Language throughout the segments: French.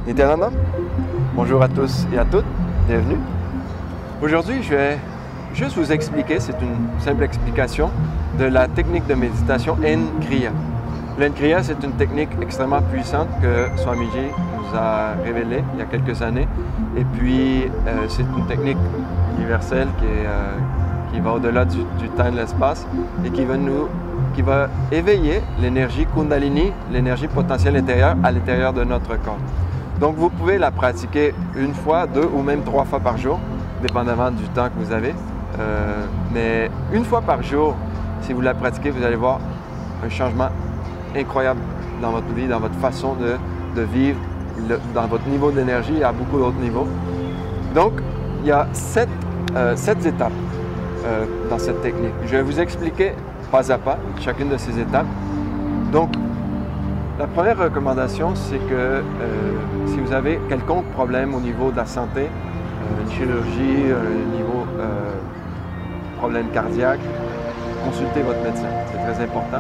Nityananda. Bonjour à tous et à toutes, bienvenue. Aujourd'hui, je vais juste vous expliquer, c'est une simple explication, de la technique de méditation N-Kriya. L'N-Kriya, c'est une technique extrêmement puissante que Swamiji nous a révélée il y a quelques années. Et puis, c'est une technique universelle qui va au-delà du temps et de l'espace et qui va éveiller l'énergie Kundalini, l'énergie potentielle intérieure à l'intérieur de notre corps. Donc, vous pouvez la pratiquer une fois, 2 ou même 3 fois par jour, dépendamment du temps que vous avez. Mais une fois par jour, si vous la pratiquez, vous allez voir un changement incroyable dans votre vie, dans votre façon de vivre, dans votre niveau d'énergie et à beaucoup d'autres niveaux. Donc, il y a 7 étapes dans cette technique. Je vais vous expliquer pas à pas chacune de ces étapes. Donc, la première recommandation, c'est que si vous avez quelconque problème au niveau de la santé, une chirurgie, problème cardiaque, consultez votre médecin. C'est très important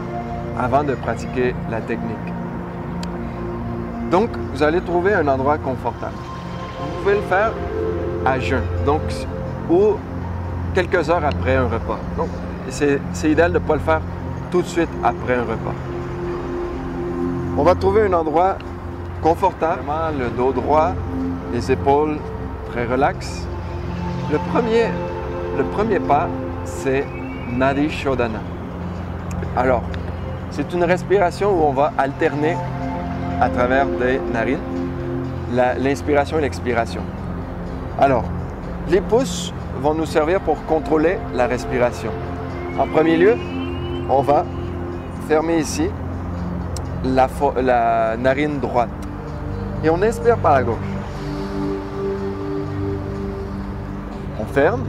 avant de pratiquer la technique. Donc, vous allez trouver un endroit confortable. Vous pouvez le faire à jeun, donc, ou quelques heures après un repas. Donc, c'est idéal de ne pas le faire tout de suite après un repas. On va trouver un endroit confortable, vraiment le dos droit, les épaules très relaxes. Le premier pas, c'est Nadi Shodhana. Alors, c'est une respiration où on va alterner à travers des narines l'inspiration et l'expiration. Alors, les pouces vont nous servir pour contrôler la respiration. En premier lieu, on va fermer ici la narine droite et on inspire par la gauche. On ferme,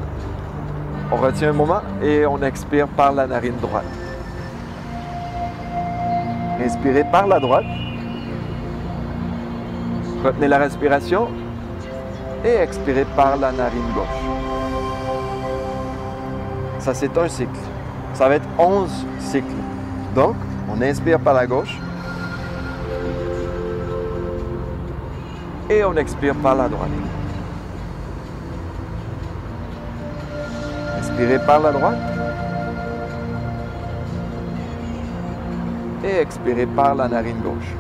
on retient un moment et on expire par la narine droite. Inspirez par la droite, retenez la respiration et expirez par la narine gauche. Ça, c'est un cycle. Ça va être 11 cycles. Donc, on inspire par la gauche et on expire par la droite. Inspirez par la droite et expirez par la narine gauche.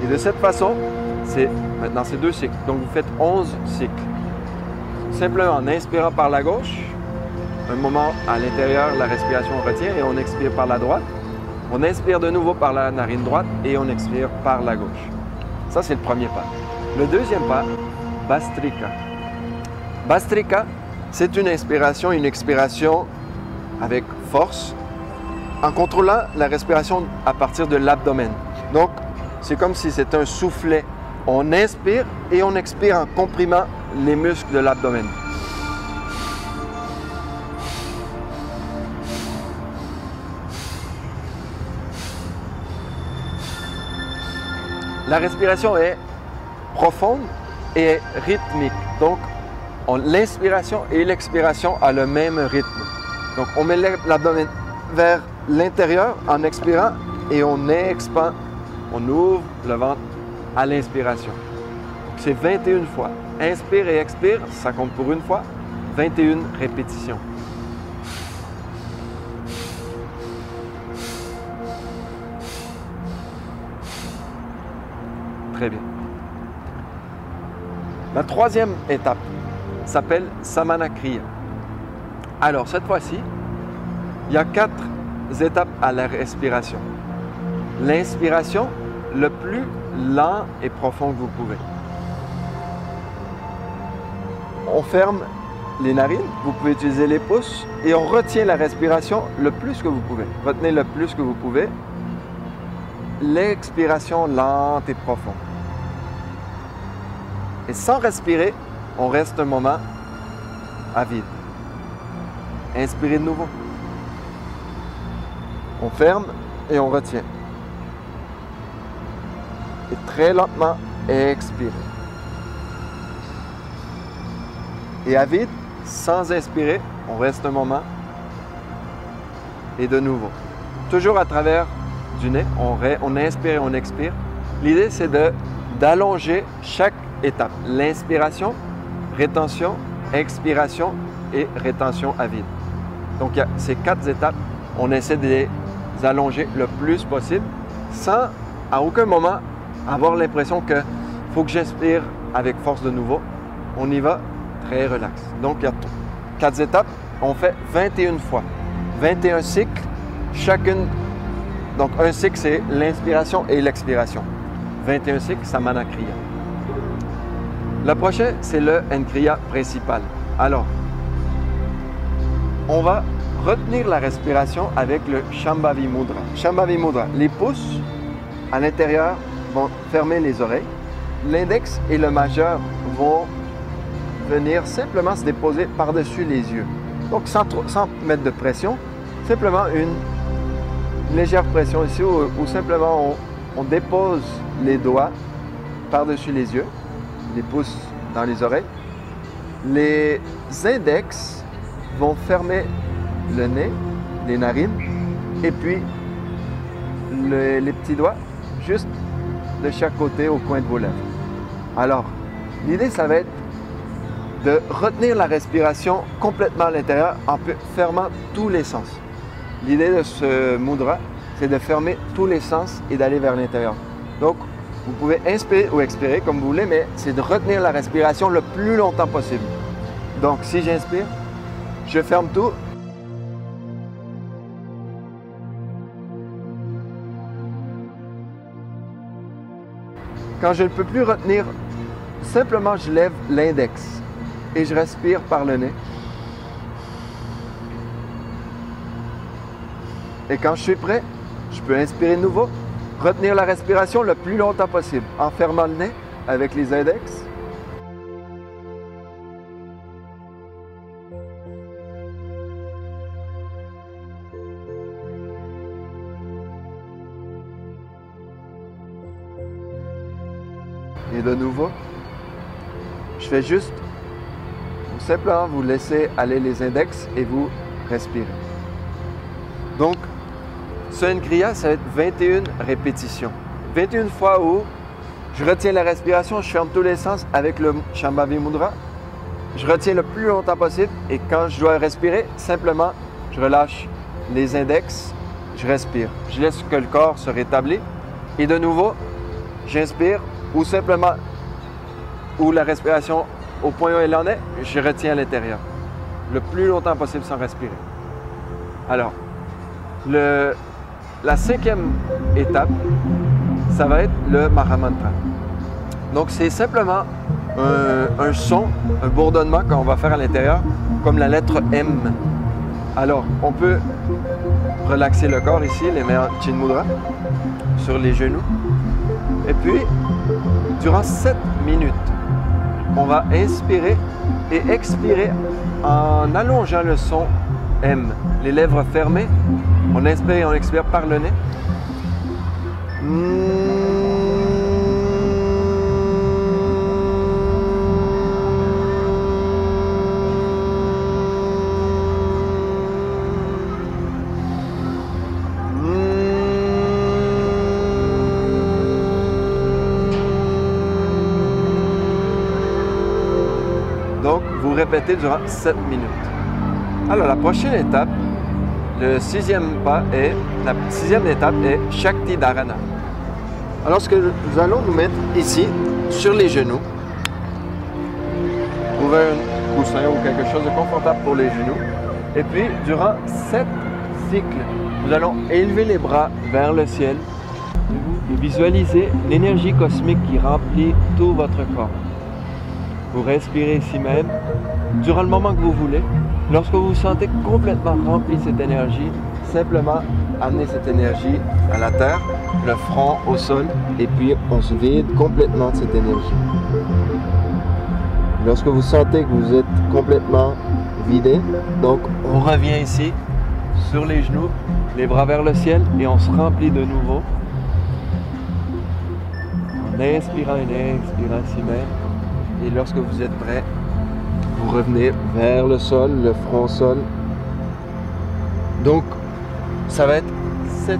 Et de cette façon, maintenant c'est 2 cycles. Donc vous faites 11 cycles. Simplement en inspirant par la gauche, un moment à l'intérieur, la respiration retient et on expire par la droite. On inspire de nouveau par la narine droite et on expire par la gauche. Ça, c'est le premier pas. Le deuxième pas, Bhastrika. Bhastrika, c'est une inspiration et une expiration avec force, en contrôlant la respiration à partir de l'abdomen. Donc, c'est comme si c'était un soufflet. On inspire et on expire en comprimant les muscles de l'abdomen. La respiration est profonde et rythmique. Donc, l'inspiration et l'expiration ont le même rythme. Donc, on met l'abdomen vers l'intérieur en expirant et on expand. On ouvre le ventre à l'inspiration. C'est 21 fois. Inspire et expire, ça compte pour une fois. 21 répétitions. Très bien. La troisième étape s'appelle Samana Kriya. Alors, cette fois-ci, il y a 4 étapes à la respiration. L'inspiration, le plus lent et profond que vous pouvez. On ferme les narines, vous pouvez utiliser les pouces et on retient la respiration le plus que vous pouvez. Retenez le plus que vous pouvez. L'expiration lente et profonde. Et sans respirer, on reste un moment à vide. Inspirez de nouveau. On ferme et on retient. Et très lentement, expirez. Et à vide, sans inspirer, on reste un moment. Et de nouveau. Toujours à travers du nez, on inspire et on expire. L'idée, c'est d'allonger chaque étape. L'inspiration, rétention, expiration et rétention à vide. Donc, il y a ces 4 étapes. On essaie de les allonger le plus possible sans, à aucun moment, avoir l'impression qu'il faut que j'inspire avec force de nouveau. On y va très relax. Donc, il y a 4 étapes. On fait 21 fois. 21 cycles. Chacune. Donc, un cycle, c'est l'inspiration et l'expiration. 21 cycles, Samana Kriya. Le prochain, c'est le Nkriya principal. Alors, on va retenir la respiration avec le Shambhavi Mudra. Shambhavi Mudra, les pouces à l'intérieur vont fermer les oreilles. L'index et le majeur vont venir simplement se déposer par-dessus les yeux. Donc, sans mettre de pression, simplement une légère pression ici où simplement on dépose les doigts par-dessus les yeux, les pouces dans les oreilles. Les index vont fermer le nez, les narines, et puis les petits doigts juste de chaque côté au coin de vos lèvres. Alors, l'idée, ça va être de retenir la respiration complètement à l'intérieur en fermant tous les sens. L'idée de ce mudra, c'est de fermer tous les sens et d'aller vers l'intérieur. Donc, vous pouvez inspirer ou expirer comme vous voulez, mais c'est de retenir la respiration le plus longtemps possible. Donc, si j'inspire, je ferme tout. Quand je ne peux plus retenir, simplement je lève l'index et je respire par le nez. Et quand je suis prêt, je peux inspirer de nouveau, retenir la respiration le plus longtemps possible en fermant le nez avec les index. Et de nouveau, je fais juste, simplement vous laissez aller les index et vous respirez. Donc, ce Nkriya, ça va être 21 répétitions. 21 fois où je retiens la respiration, je ferme tous les sens avec le Shambhavi Mudra. Je retiens le plus longtemps possible et quand je dois respirer, simplement, je relâche les index, je respire. Je laisse que le corps se rétablit et de nouveau, j'inspire ou simplement, où la respiration au point où elle en est, je retiens à l'intérieur. Le plus longtemps possible sans respirer. Alors, la 5e étape, ça va être le Mahamantra. Donc, c'est simplement un son, un bourdonnement qu'on va faire à l'intérieur, comme la lettre M. Alors, on peut relaxer le corps ici, les mains en Chin Mudra, sur les genoux. Et puis, durant 7 minutes, on va inspirer et expirer en allongeant le son M. Les lèvres fermées, on inspire et on expire par le nez. Donc, vous répétez durant 7 minutes. Alors, la prochaine étape, la sixième étape est Shakti Dharana. Alors, ce que nous allons nous mettre ici, sur les genoux, trouver un coussin ou quelque chose de confortable pour les genoux. Et puis, durant 7 cycles, nous allons élever les bras vers le ciel et visualiser l'énergie cosmique qui remplit tout votre corps. Vous respirez ici même, durant le moment que vous voulez. Lorsque vous vous sentez complètement rempli de cette énergie, simplement amenez cette énergie à la terre, le front au sol, et puis on se vide complètement de cette énergie. Lorsque vous sentez que vous êtes complètement vidé, donc on revient ici, sur les genoux, les bras vers le ciel, et on se remplit de nouveau. En inspirant et expirant ici même. Et lorsque vous êtes prêt, vous revenez vers le sol, le front au sol. Donc, ça va être 7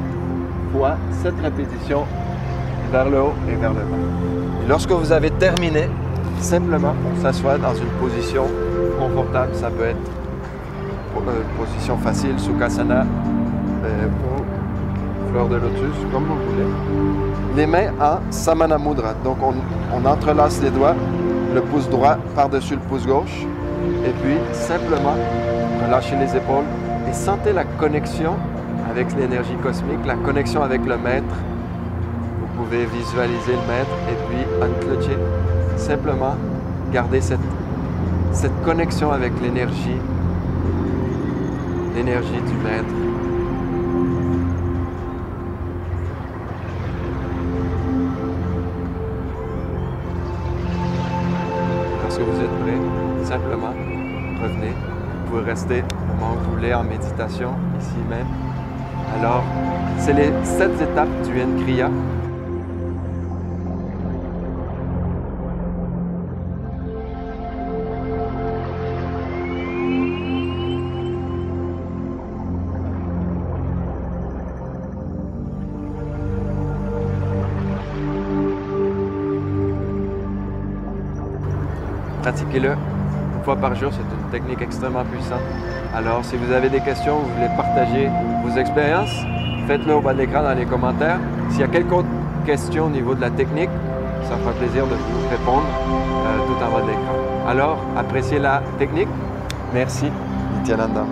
fois, 7 répétitions, vers le haut et vers le bas. Et lorsque vous avez terminé, simplement on s'assoit dans une position confortable. Ça peut être une position facile, Sukhasana ou fleur de lotus, comme vous voulez. Les mains en Samana Mudra. Donc on entrelace les doigts, le pouce droit par-dessus le pouce gauche. Et puis simplement relâchez les épaules et sentez la connexion avec l'énergie cosmique, la connexion avec le maître. Vous pouvez visualiser le maître et puis Anklöche. Simplement garder cette connexion avec l'énergie du maître. Lorsque vous êtes prêt, simplement revenez. Vous pouvez rester le moment où vous voulez en méditation, ici même. Alors, c'est les 7 étapes du N-Kriya. Pratiquez-le une fois par jour, c'est une technique extrêmement puissante. Alors, si vous avez des questions, vous voulez partager vos expériences, faites-le au bas de l'écran dans les commentaires. S'il y a quelques autres questions au niveau de la technique, ça me fera plaisir de vous répondre tout en bas de l'écran. Alors, appréciez la technique. Merci, Nityananda.